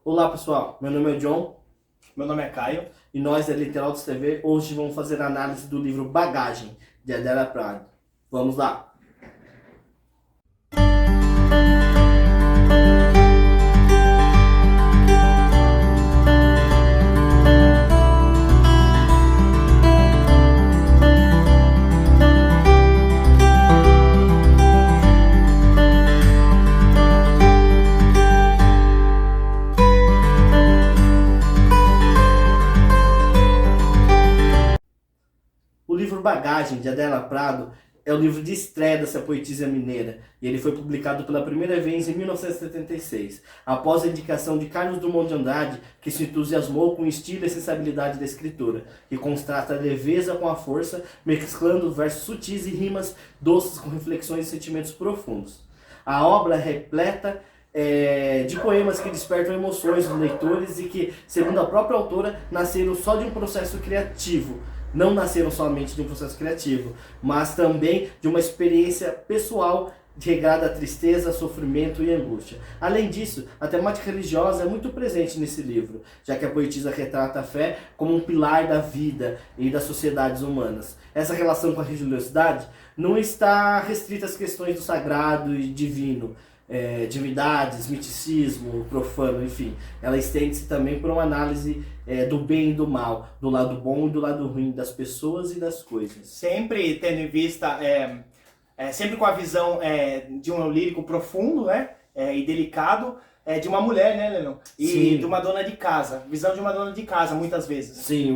Olá pessoal, meu nome é John Meu nome é Caio. e nós da Literaldos TV hoje vamos fazer a análise do livro Bagagem, de Adélia Prado. Vamos lá! O livro Bagagem, de Adélia Prado, é o livro de estreia dessa poetisa mineira e ele foi publicado pela primeira vez em 1976, após a indicação de Carlos Drummond de Andrade, que se entusiasmou com o estilo e sensibilidade da escritura, que contrasta a leveza com a força, mesclando versos sutis e rimas doces com reflexões e sentimentos profundos. A obra é repleta de poemas que despertam emoções nos leitores e que, segundo a própria autora, nasceram só de um processo criativo. Não nasceram somente de um processo criativo, mas também de uma experiência pessoal regada a tristeza, sofrimento e angústia. Além disso, a temática religiosa é muito presente nesse livro, já que a poetisa retrata a fé como um pilar da vida e das sociedades humanas. Essa relação com a religiosidade não está restrita às questões do sagrado e divino, divindades, misticismo, profano, enfim. Ela estende-se também por uma análise do bem e do mal, do lado bom e do lado ruim das pessoas e das coisas. Sempre tendo em vista, sempre com a visão de um lírico profundo, né? E delicado, de uma mulher, né, Lennon? E Sim. de uma dona de casa. Visão de uma dona de casa, muitas vezes. Sim,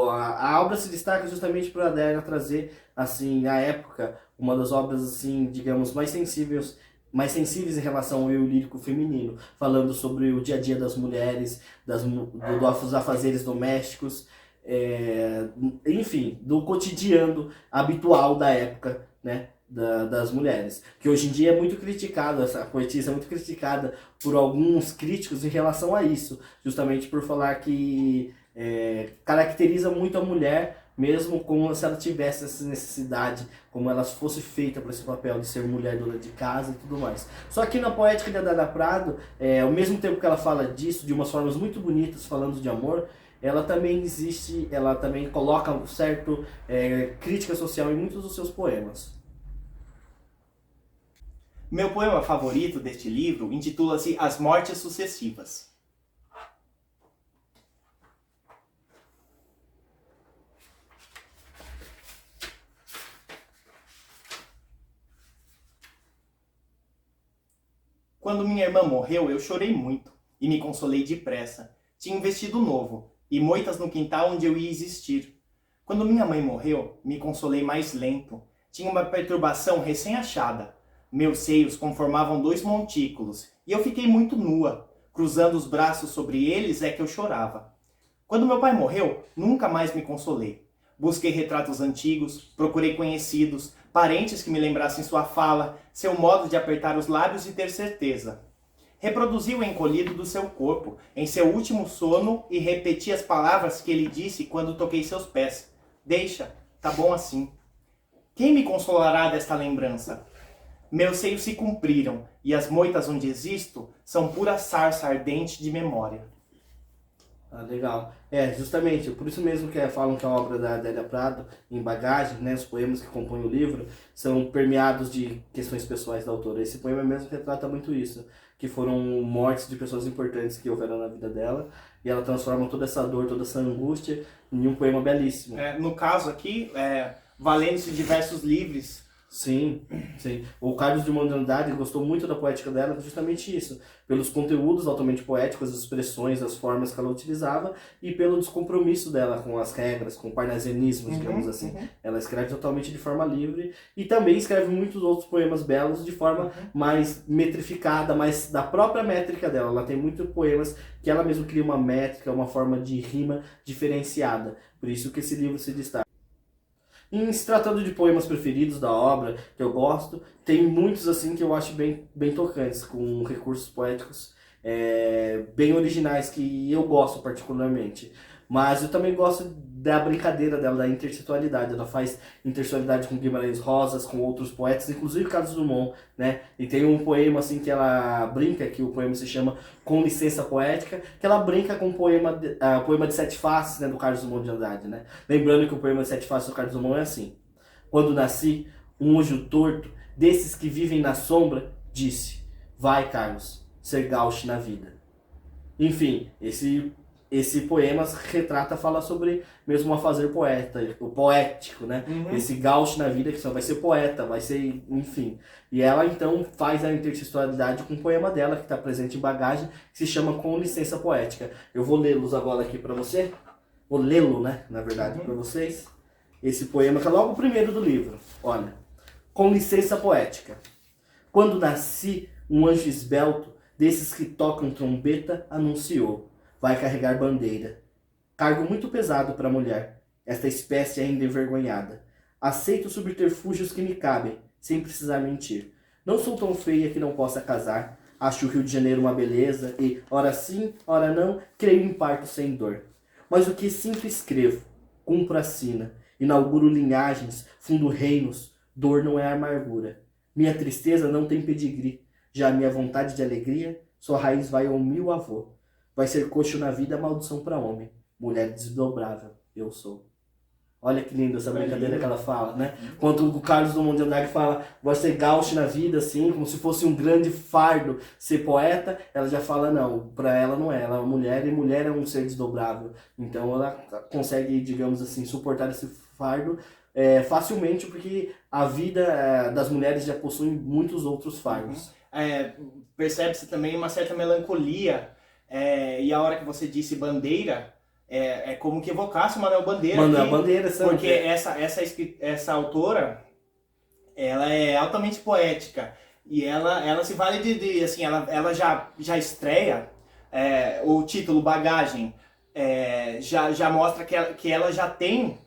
a obra se destaca justamente por Adélia trazer, assim, na época, uma das obras, assim, digamos, mais sensíveis em relação ao eu lírico feminino, falando sobre o dia a dia das mulheres, dos afazeres domésticos, enfim, do cotidiano habitual da época, né, das mulheres, que hoje em dia é muito criticada, essa poetisa é muito criticada por alguns críticos em relação a isso, justamente por falar que caracteriza muito a mulher, mesmo como se ela tivesse essa necessidade, como ela fosse feita para esse papel de ser mulher dona de casa e tudo mais. Só que na poética de Adélia Prado, ao mesmo tempo que ela fala disso, de umas formas muito bonitas, falando de amor, ela também ela também coloca um certo crítica social em muitos dos seus poemas. Meu poema favorito deste livro intitula-se As Mortes Sucessivas. Quando minha irmã morreu, eu chorei muito e me consolei depressa. Tinha um vestido novo e moitas no quintal onde eu ia existir. Quando minha mãe morreu, me consolei mais lento. Tinha uma perturbação recém-achada. Meus seios conformavam 2 montículos e eu fiquei muito nua. Cruzando os braços sobre eles é que eu chorava. Quando meu pai morreu, nunca mais me consolei. Busquei retratos antigos, procurei conhecidos, parentes que me lembrassem sua fala, seu modo de apertar os lábios e ter certeza. Reproduzi o encolhido do seu corpo, em seu último sono, e repeti as palavras que ele disse quando toquei seus pés. Deixa, tá bom assim. Quem me consolará desta lembrança? Meus seios se cumpriram, e as moitas onde existo são pura sarça ardente de memória. Ah, legal. Justamente, por isso mesmo que falam que a obra da Adélia Prado, em Bagagem, né, os poemas que compõem o livro, são permeados de questões pessoais da autora. Esse poema mesmo retrata muito isso, que foram mortes de pessoas importantes que houveram na vida dela, e ela transforma toda essa dor, toda essa angústia em um poema belíssimo. No caso aqui, valendo-se de diversos livros. Sim, sim. O Carlos Drummond de Andrade gostou muito da poética dela, justamente isso, pelos conteúdos altamente poéticos, as expressões, as formas que ela utilizava e pelo descompromisso dela com as regras, com o parnasianismo, digamos assim. Ela escreve totalmente de forma livre e também escreve muitos outros poemas belos de forma mais metrificada, mais da própria métrica dela. Ela tem muitos poemas que ela mesma cria uma métrica, uma forma de rima diferenciada. Por isso que esse livro se destaca. Em se tratando de poemas preferidos da obra, que eu gosto, tem muitos assim que eu acho bem tocantes, com recursos poéticos bem originais, que eu gosto particularmente. Mas eu também gosto da brincadeira dela, da intersexualidade. Ela faz intersexualidade com Guimarães Rosas, com outros poetas, inclusive Carlos Drummond, né? E tem um poema assim que ela brinca, que o poema se chama Com Licença Poética, que ela brinca com o poema de Sete Faces, né, do Carlos Drummond de Andrade, né? Lembrando que o poema de Sete Faces do Carlos Drummond é assim: quando nasci, um anjo torto, desses que vivem na sombra, disse: vai, Carlos, ser gaucho na vida. Enfim, esse poema fala sobre mesmo o fazer poeta, o poético, né? Esse gaucho na vida que só vai ser poeta, vai ser, enfim. E ela então faz a intersexualidade com o poema dela, que está presente em Bagagem, que se chama Com Licença Poética. Eu vou lê-los agora aqui para você. Vou lê-lo, né, na verdade, para vocês. Esse poema que é logo o primeiro do livro. Olha. Com licença poética. Quando nasci, um anjo esbelto, desses que tocam trombeta, anunciou: vai carregar bandeira. Cargo muito pesado para a mulher, esta espécie ainda envergonhada. Aceito subterfúgios que me cabem, sem precisar mentir. Não sou tão feia que não possa casar. Acho o Rio de Janeiro uma beleza e, ora sim, ora não, creio em parto sem dor. Mas o que sinto escrevo, cumpro a sina, inauguro linhagens, fundo reinos, dor não é amargura. Minha tristeza não tem pedigree, já a minha vontade de alegria, sua raiz vai ao meu avô. Vai ser coxo na vida, maldição para homem. Mulher desdobrável, eu sou. Olha que lindo essa brincadeira que ela fala, né? Quando o Carlos Drummond de Andrade fala: vai ser gaucho na vida, assim, como se fosse um grande fardo ser poeta, ela já fala: não, para ela não é. Ela é uma mulher e mulher é um ser desdobrável. Então ela consegue, digamos assim, suportar esse fardo facilmente, porque a vida das mulheres já possui muitos outros fardos. Percebe-se também uma certa melancolia, e a hora que você disse bandeira, é como que evocasse o Manuel Bandeira. Manuel Bandeira, sabe? Porque essa autora, ela é altamente poética, e ela se vale de assim, ela já estreia, o título Bagagem, já mostra que ela já tem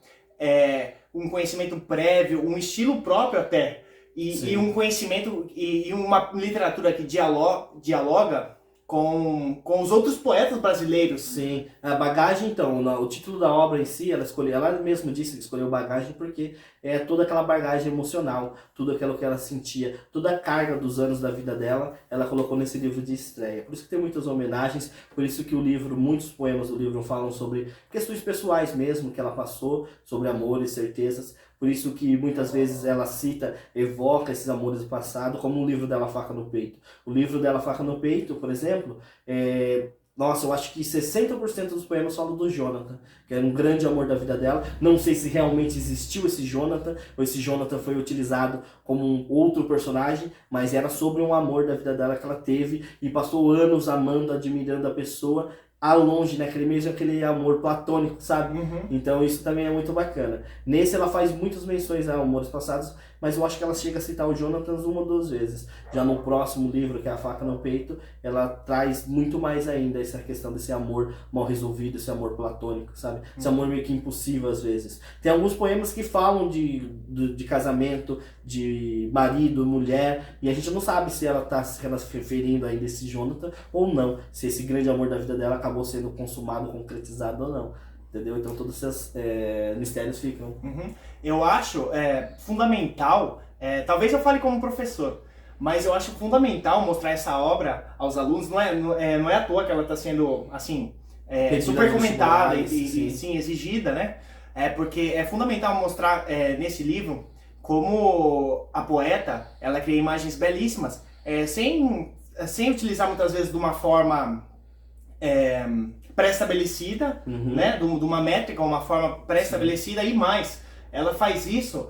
um conhecimento prévio, um estilo próprio até, e um conhecimento e uma literatura que dialoga com os outros poetas brasileiros. Sim, a Bagagem, então, o título da obra em si, ela mesma disse que escolheu Bagagem porque é toda aquela bagagem emocional, tudo aquilo que ela sentia, toda a carga dos anos da vida dela, ela colocou nesse livro de estreia. Por isso que tem muitas homenagens, por isso que muitos poemas do livro falam sobre questões pessoais mesmo que ela passou, sobre amores, certezas. Por isso que muitas vezes ela evoca esses amores do passado, como o livro dela, Faca no Peito. O livro dela, Faca no Peito, por exemplo, eu acho que 60% dos poemas falam do Jonathan, que era um grande amor da vida dela. Não sei se realmente existiu esse Jonathan, ou esse Jonathan foi utilizado como um outro personagem, mas era sobre um amor da vida dela que ela teve e passou anos amando, admirando a pessoa, longe, né? Aquele amor platônico, sabe? Então isso também é muito bacana. Nesse ela faz muitas menções a amores passados, mas eu acho que ela chega a citar o Jonathan uma ou duas vezes. Já no próximo livro, que é A Faca no Peito, ela traz muito mais ainda essa questão desse amor mal resolvido, esse amor platônico, sabe? Esse amor meio que impossível às vezes. Tem alguns poemas que falam de casamento, de marido, mulher, e a gente não sabe se ela está se referindo ainda a esse Jonathan ou não, se esse grande amor da vida dela acabou sendo consumado, concretizado ou não. Entendeu? Então todos esses mistérios ficam. Eu acho fundamental, talvez eu fale como professor, mas eu acho fundamental mostrar essa obra aos alunos. Não é à toa que ela está sendo assim, super comentada e sim, exigida, né? Porque é fundamental mostrar nesse livro como a poeta ela cria imagens belíssimas, sem utilizar muitas vezes de uma forma pré-estabelecida, né, de uma métrica, uma forma pré-estabelecida, e mais, ela faz isso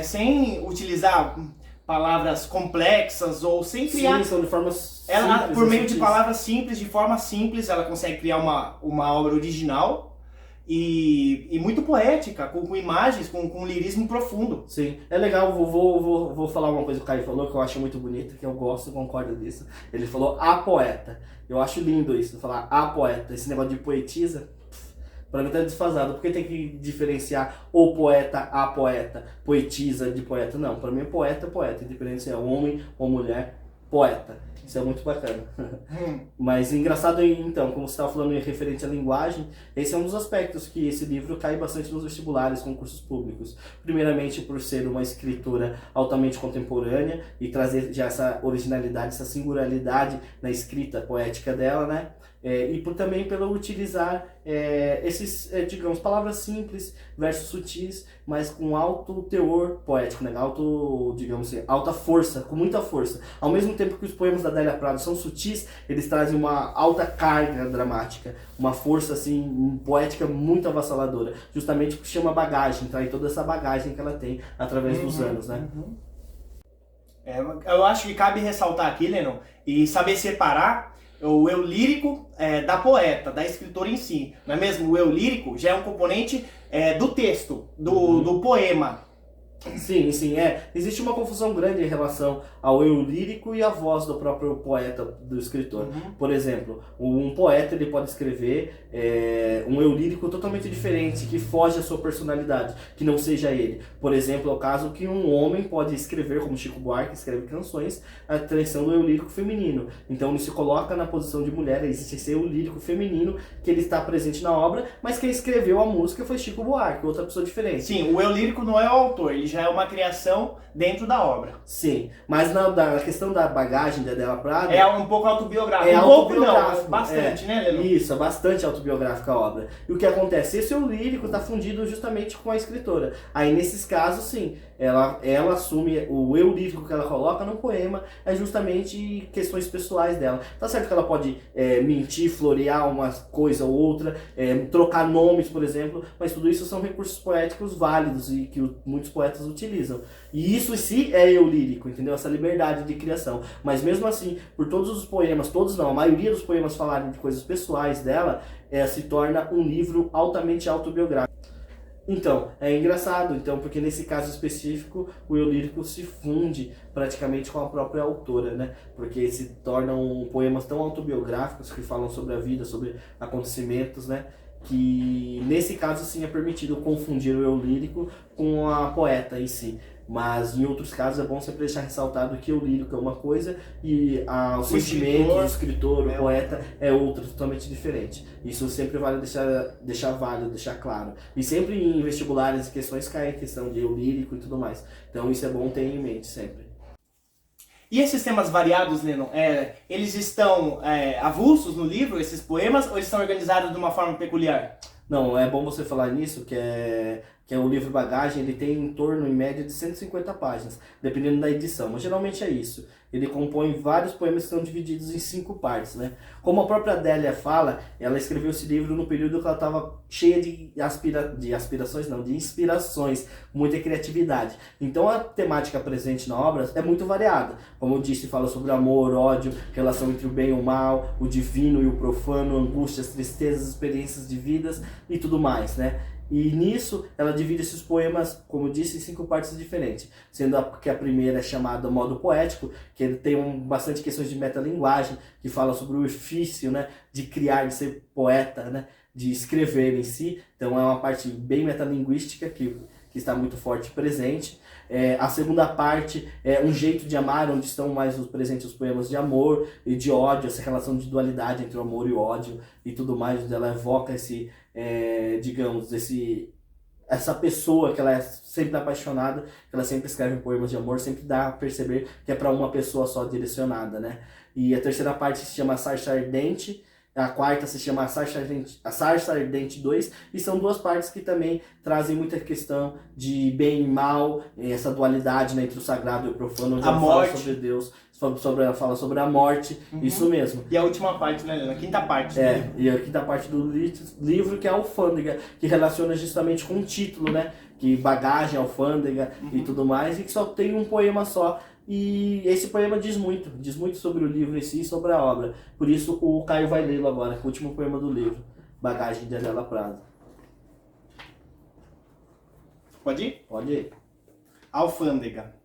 sem utilizar palavras complexas ou sem criar... Sim, são de formas ela, simples, por meio de palavras simples, de forma simples, ela consegue criar uma obra original e muito poética, com imagens, com um lirismo profundo. Sim, é legal, vou falar uma coisa que o Caio falou que eu acho muito bonita, que eu gosto, concordo disso. Ele falou a poeta. Eu acho lindo isso, falar a poeta. Esse negócio de poetisa, pra mim tá desfasado, porque tem que diferenciar o poeta, a poeta, poetisa de poeta. Não, pra mim é poeta, independente se é homem ou mulher, poeta. Isso é muito bacana. Mas engraçado, então, como você estava falando em referente à linguagem, esse é um dos aspectos que esse livro cai bastante nos vestibulares, concursos públicos. Primeiramente por ser uma escritora altamente contemporânea e trazer já essa originalidade, essa singularidade na escrita poética dela, né? E também pelo utilizar esses, digamos, palavras simples, versos sutis, mas com alto teor poético, né? Alto, digamos assim, alta força, com muita força. Ao mesmo tempo que os poemas da Adélia Prado são sutis, eles trazem uma alta carga dramática, uma força assim poética muito avassaladora, justamente porque chama bagagem, traz toda essa bagagem que ela tem através dos anos, né? Eu acho que cabe ressaltar aqui, Lennon, e saber separar o eu lírico da poeta, da escritora em si. Não é mesmo? O eu lírico já é um componente do texto, do poema. Sim, sim, existe uma confusão grande em relação ao eu lírico e à voz do próprio poeta, do escritor. Por exemplo, um poeta ele pode escrever um eu lírico totalmente diferente, que foge à sua personalidade, que não seja ele. Por exemplo, é o caso que um homem pode escrever, como Chico Buarque escreve canções, a tradição do eu lírico feminino. Então ele se coloca na posição de mulher, existe esse eu lírico feminino que ele está presente na obra, mas quem escreveu a música foi Chico Buarque, outra pessoa diferente. Sim, o eu lírico não é o autor, ele já é uma criação dentro da obra. Sim, mas na questão da bagagem da Adélia Prado... É um pouco autobiográfico. É autobiográfico. Não, bastante, né, Leno? Isso, é bastante autobiográfica a obra. E o que acontece? Esse eu lírico está fundido justamente com a escritora. Aí, nesses casos, sim, ela assume o eu lírico que ela coloca no poema, é justamente questões pessoais dela. Tá certo que ela pode mentir, florear uma coisa ou outra, trocar nomes, por exemplo, mas tudo isso são recursos poéticos válidos e que muitos poetas utilizam. E isso em si é eu lírico, entendeu? Essa liberdade de criação. Mas mesmo assim, por todos os poemas, todos não, a maioria dos poemas falarem de coisas pessoais dela, se torna um livro altamente autobiográfico. Então, é engraçado, porque nesse caso específico, o eu lírico se funde praticamente com a própria autora, né? Porque se tornam poemas tão autobiográficos que falam sobre a vida, sobre acontecimentos, né? Que nesse caso sim é permitido confundir o eu lírico com a poeta em si. Mas em outros casos é bom sempre deixar ressaltado que o lírico é uma coisa e o sentimento do escritor, o poeta é outra, totalmente diferente. Isso sempre vale deixar válido, deixar claro. E sempre em vestibulares e questões cai a questão de eu lírico e tudo mais. Então isso é bom ter em mente sempre. E esses temas variados, Lennon, eles estão avulsos no livro, esses poemas, ou eles estão organizados de uma forma peculiar? Não, é bom você falar nisso, que é o livro Bagagem, ele tem em torno, em média, de 150 páginas, dependendo da edição, mas geralmente é isso. Ele compõe vários poemas que são divididos em 5 partes, né? Como a própria Adélia fala, ela escreveu esse livro no período que ela estava cheia de inspirações, muita criatividade. Então a temática presente na obra é muito variada. Como eu disse, fala sobre amor, ódio, relação entre o bem e o mal, o divino e o profano, angústias, tristezas, experiências de vidas e tudo mais, né? E nisso ela divide esses poemas, como eu disse, em 5 partes diferentes. Sendo que a primeira é chamada Modo Poético, que ele tem bastante questões de metalinguagem, que fala sobre o ofício, né, de criar, de ser poeta, né, de escrever em si. Então é uma parte bem metalinguística que está muito forte e presente. A segunda parte é um jeito de amar, onde estão mais presentes os poemas de amor e de ódio, essa relação de dualidade entre o amor e o ódio e tudo mais, onde ela evoca essa pessoa que ela é sempre apaixonada, que ela sempre escreve poemas de amor, sempre dá a perceber que é para uma pessoa só direcionada, né? E a terceira parte se chama Sarça Ardente, a quarta se chama a Sarça Ardente 2, e são 2 partes que também trazem muita questão de bem e mal, essa dualidade, né, entre o sagrado e o profano, onde ela fala sobre Deus, ela fala sobre a morte, isso mesmo. E a última parte, né, Helena? A quinta parte. E a quinta parte do livro, que é a alfândega, que relaciona justamente com o título, né, que bagagem, alfândega e tudo mais, e que só tem um poema só. E esse poema diz muito sobre o livro em si e sobre a obra. Por isso o Caio vai lê-lo agora, o último poema do livro, Bagagem de Adélia Prado. Pode ir? Pode ir. Alfândega.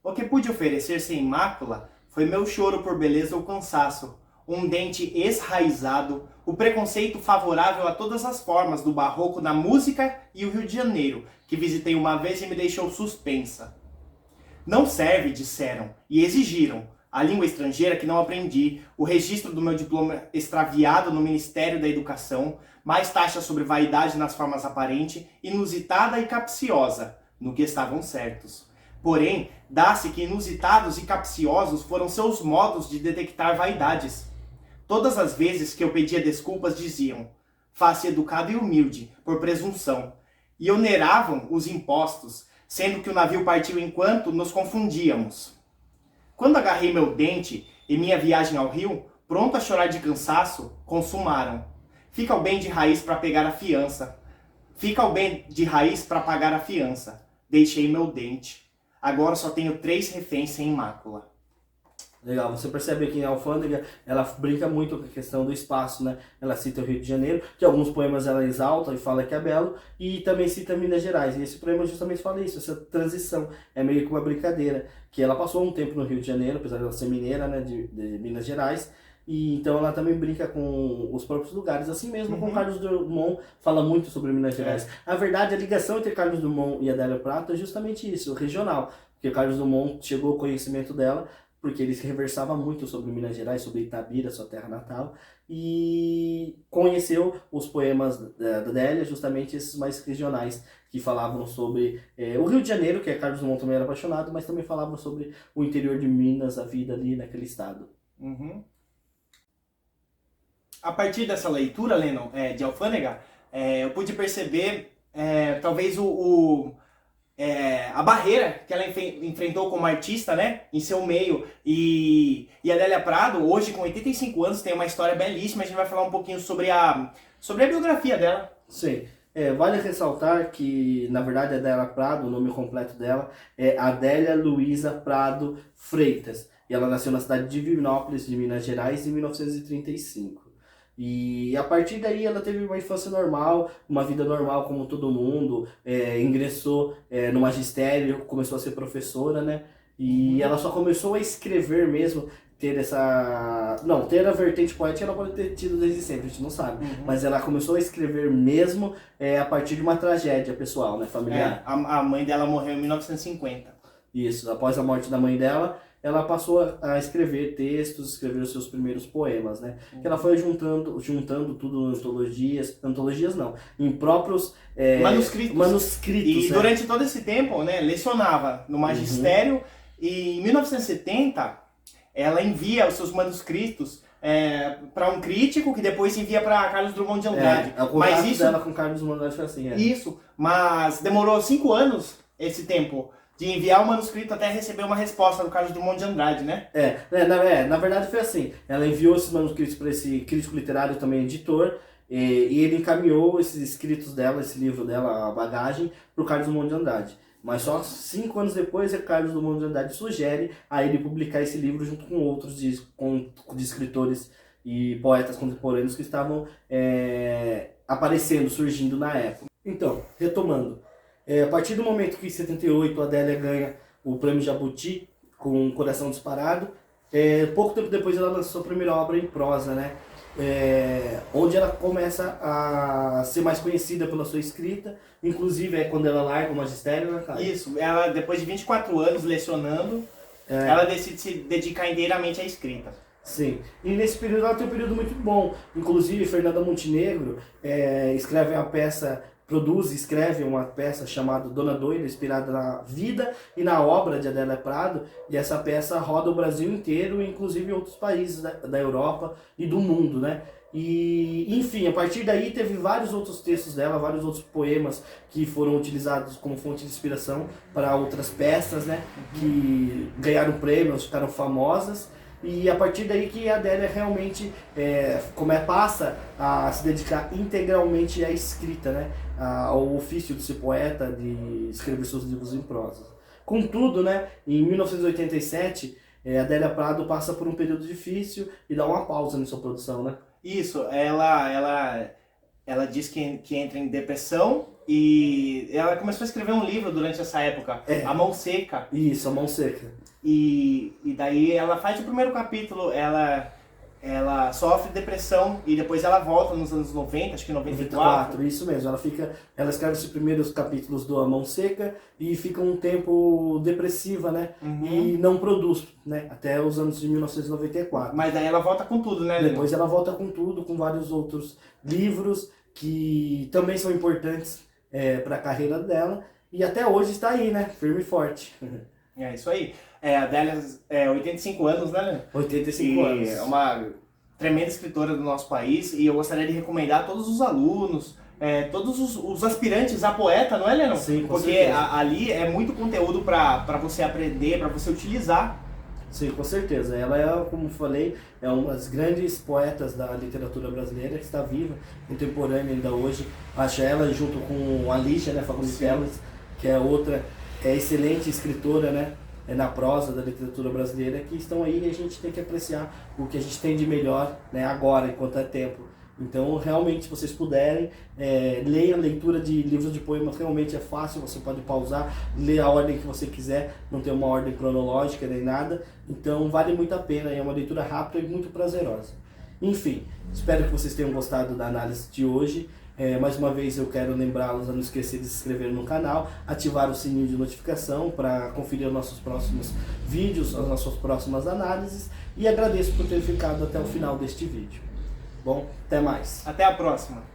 O que pude oferecer sem mácula foi meu choro por beleza ou cansaço, um dente esraizado, o preconceito favorável a todas as formas do barroco na música e o Rio de Janeiro, que visitei uma vez e me deixou suspensa. Não serve, disseram, e exigiram. a língua estrangeira que não aprendi, o registro do meu diploma extraviado no Ministério da Educação, mais taxas sobre vaidade nas formas aparente, inusitada e capciosa, no que estavam certos. Porém, dá-se que inusitados e capciosos foram seus modos de detectar vaidades. Todas as vezes que eu pedia desculpas diziam, face educado e humilde, por presunção, e oneravam os impostos, sendo que o navio partiu enquanto nos confundíamos. Quando agarrei meu dente e minha viagem ao rio, pronto a chorar de cansaço, consumaram. Fica o bem de raiz para pegar a fiança. Fica o bem de raiz para pagar a fiança. Deixei meu dente. Agora só tenho 3 reféns sem mácula. Legal, você percebe que a Alfândega, ela brinca muito com a questão do espaço, né? Ela cita o Rio de Janeiro, que alguns poemas ela exalta e fala que é belo, e também cita Minas Gerais. E esse poema justamente fala isso, essa transição, é meio que uma brincadeira, que ela passou um tempo no Rio de Janeiro, apesar de ela ser mineira, né, de Minas Gerais, e então ela também brinca com os próprios lugares, assim mesmo com Carlos Drummond, fala muito sobre Minas Gerais. A verdade, a ligação entre Carlos Drummond e Adélia Prado é justamente isso, regional, porque Carlos Drummond chegou ao conhecimento dela, porque ele se reversava muito sobre Minas Gerais, sobre Itabira, sua terra natal, e conheceu os poemas da Adélia, justamente esses mais regionais, que falavam sobre o Rio de Janeiro, que Carlos Drummond também era apaixonado, mas também falavam sobre o interior de Minas, a vida ali naquele estado. A partir dessa leitura, Lennon, de Alfândega, eu pude perceber talvez a barreira que ela enfrentou como artista, né, em seu meio. E a Adélia Prado, hoje com 85 anos, tem uma história belíssima. A gente vai falar um pouquinho sobre a biografia dela. Sim. Vale ressaltar que, na verdade, a Adélia Prado, o nome completo dela é Adélia Luiza Prado Freitas. E ela nasceu na cidade de Divinópolis, de Minas Gerais, em 1935. E a partir daí ela teve uma infância normal, uma vida normal como todo mundo, ingressou no magistério, começou a ser professora, né? E ela só começou a escrever mesmo, ter a vertente poética ela pode ter tido desde sempre, a gente não sabe. Mas ela começou a escrever mesmo a partir de uma tragédia pessoal, né, familiar. A mãe dela morreu em 1950. Isso, após a morte da mãe dela, ela passou a escrever textos, escrever os seus primeiros poemas, né? Que ela foi juntando tudo em antologias não, em próprios manuscritos. E durante todo esse tempo, né, lecionava no magistério, e em 1970 ela envia os seus manuscritos para um crítico que depois envia para Carlos Drummond de Andrade. O contato dela com Carlos Drummond de Andrade foi assim. Isso, mas demorou 5 anos esse tempo de enviar o manuscrito até receber uma resposta do Carlos Drummond de Andrade, né? Na verdade foi assim, ela enviou esses manuscritos para esse crítico literário, também editor, e ele encaminhou esses escritos dela, esse livro dela, A Bagagem, para o Carlos Drummond de Andrade. Mas só 5 anos depois, Carlos Drummond de Andrade sugere a ele publicar esse livro junto com outros de escritores e poetas contemporâneos que estavam aparecendo, surgindo na época. Então, retomando, a partir do momento que em 78 a Adélia ganha o prêmio Jabuti com Coração Disparado, pouco tempo depois ela lançou a primeira obra em prosa, né? Onde ela começa a ser mais conhecida pela sua escrita, inclusive quando ela larga o magistério, né, cara? Isso, ela depois de 24 anos lecionando, ela decide se dedicar inteiramente à escrita. Sim, e nesse período ela tem um período muito bom, inclusive Fernanda Montenegro escreve uma peça chamada Dona Doida, inspirada na vida e na obra de Adélia Prado, e essa peça roda o Brasil inteiro, inclusive em outros países da Europa e do mundo, né? E, enfim, a partir daí teve vários outros textos dela, vários outros poemas que foram utilizados como fonte de inspiração para outras peças, né? Que ganharam prêmios, ficaram famosas. E a partir daí que a Adélia realmente passa a se dedicar integralmente à escrita, né? Ao ofício de ser poeta, de escrever seus livros em prosa. Contudo, né, em 1987, a Adélia Prado passa por um período difícil e dá uma pausa na sua produção, né? Isso, ela diz que entra em depressão e ela começou a escrever um livro durante essa época, A Mão Seca. Isso, A Mão Seca. E daí ela faz o primeiro capítulo, ela ela sofre depressão e depois ela volta nos anos 90, acho que 94. Isso mesmo, ela escreve os primeiros capítulos do A Mão Seca e fica um tempo depressiva, né? E não produz, né? Até os anos de 1994. Mas daí ela volta com tudo, né, Leno? Depois ela volta com tudo, com vários outros livros que também são importantes para a carreira dela. E até hoje está aí, né? Firme e forte. É isso aí. A Adélia 85 anos, né, Leno? 85 anos. É uma tremenda escritora do nosso país e eu gostaria de recomendar a todos os alunos, todos os aspirantes a poeta, não é, Leno? Sim, com porque certeza. ali é muito conteúdo para você aprender, para você utilizar. Sim, com certeza. Ela é, como falei, é uma das grandes poetas da literatura brasileira que está viva, contemporânea ainda hoje. Acho ela junto com a Lígia, né, Fagundes Telles, que é outra excelente escritora, né, na prosa da literatura brasileira, que estão aí e a gente tem que apreciar o que a gente tem de melhor, né, agora, enquanto é tempo. Então, realmente, se vocês puderem, leiam. Leitura de livros de poemas realmente é fácil, você pode pausar, ler a ordem que você quiser, não tem uma ordem cronológica nem nada, então vale muito a pena, é uma leitura rápida e muito prazerosa. Enfim, espero que vocês tenham gostado da análise de hoje. Mais uma vez eu quero lembrá-los a não esquecer de se inscrever no canal, ativar o sininho de notificação para conferir os nossos próximos vídeos, as nossas próximas análises, e agradeço por ter ficado até o final deste vídeo. Bom, até mais. Até a próxima.